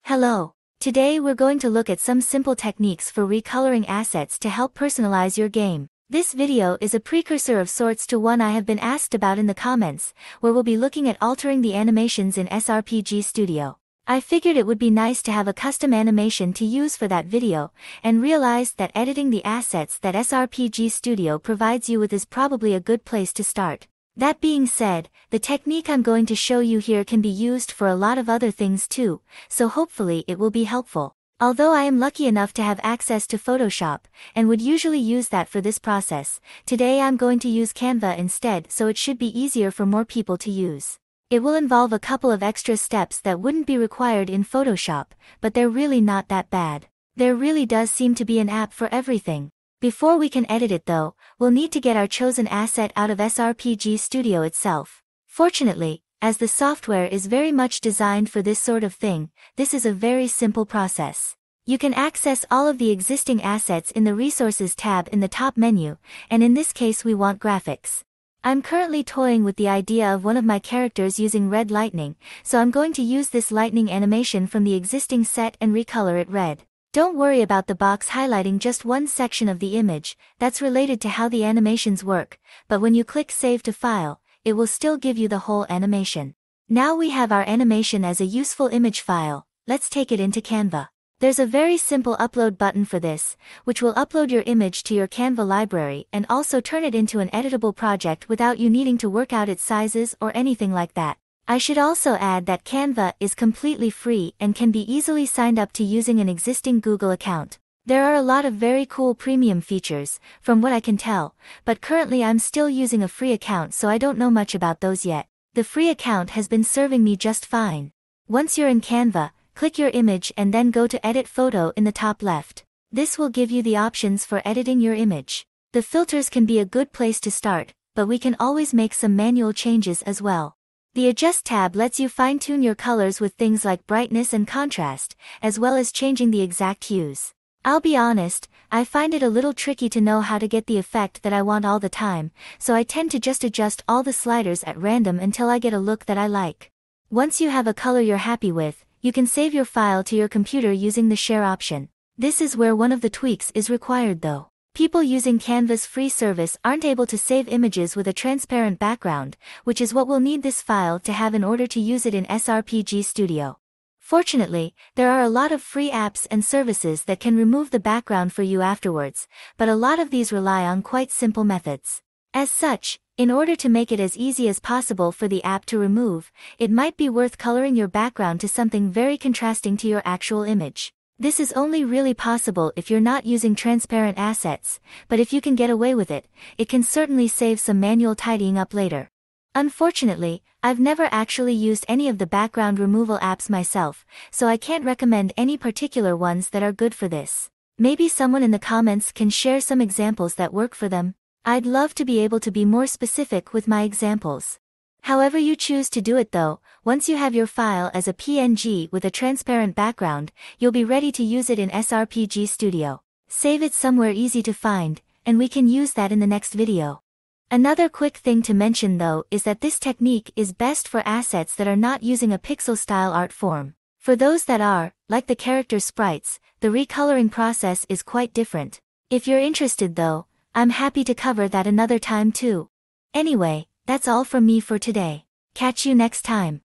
Hello. Today we're going to look at some simple techniques for recoloring assets to help personalize your game. This video is a precursor of sorts to one I have been asked about in the comments, where we'll be looking at altering the animations in SRPG Studio. I figured it would be nice to have a custom animation to use for that video, and realized that editing the assets that SRPG Studio provides you with is probably a good place to start. That being said, the technique I'm going to show you here can be used for a lot of other things too, so hopefully it will be helpful. Although I am lucky enough to have access to Photoshop, and would usually use that for this process, today I'm going to use Canva instead, so it should be easier for more people to use. It will involve a couple of extra steps that wouldn't be required in Photoshop, but they're really not that bad. There really does seem to be an app for everything. Before we can edit it though, we'll need to get our chosen asset out of SRPG Studio itself. Fortunately, as the software is very much designed for this sort of thing, this is a very simple process. You can access all of the existing assets in the Resources tab in the top menu, and in this case we want graphics. I'm currently toying with the idea of one of my characters using red lightning, so I'm going to use this lightning animation from the existing set and recolor it red. Don't worry about the box highlighting just one section of the image, that's related to how the animations work, but when you click Save to File, it will still give you the whole animation. Now we have our animation as a useful image file, let's take it into Canva. There's a very simple upload button for this, which will upload your image to your Canva library and also turn it into an editable project without you needing to work out its sizes or anything like that. I should also add that Canva is completely free and can be easily signed up to using an existing Google account. There are a lot of very cool premium features, from what I can tell, but currently I'm still using a free account, so I don't know much about those yet. The free account has been serving me just fine. Once you're in Canva, click your image and then go to Edit Photo in the top left. This will give you the options for editing your image. The filters can be a good place to start, but we can always make some manual changes as well. The Adjust tab lets you fine-tune your colors with things like brightness and contrast, as well as changing the exact hues. I'll be honest, I find it a little tricky to know how to get the effect that I want all the time, so I tend to just adjust all the sliders at random until I get a look that I like. Once you have a color you're happy with, you can save your file to your computer using the Share option. This is where one of the tweaks is required though. People using Canva's free service aren't able to save images with a transparent background, which is what we'll need this file to have in order to use it in SRPG Studio. Fortunately, there are a lot of free apps and services that can remove the background for you afterwards, but a lot of these rely on quite simple methods. As such, in order to make it as easy as possible for the app to remove, it might be worth coloring your background to something very contrasting to your actual image. This is only really possible if you're not using transparent assets, but if you can get away with it, it can certainly save some manual tidying up later. Unfortunately, I've never actually used any of the background removal apps myself, so I can't recommend any particular ones that are good for this. Maybe someone in the comments can share some examples that work for them. I'd love to be able to be more specific with my examples. However you choose to do it though, once you have your file as a PNG with a transparent background, you'll be ready to use it in SRPG Studio. Save it somewhere easy to find, and we can use that in the next video. Another quick thing to mention though is that this technique is best for assets that are not using a pixel-style art form. For those that are, like the character sprites, the recoloring process is quite different. If you're interested though, I'm happy to cover that another time too. Anyway, that's all from me for today. Catch you next time.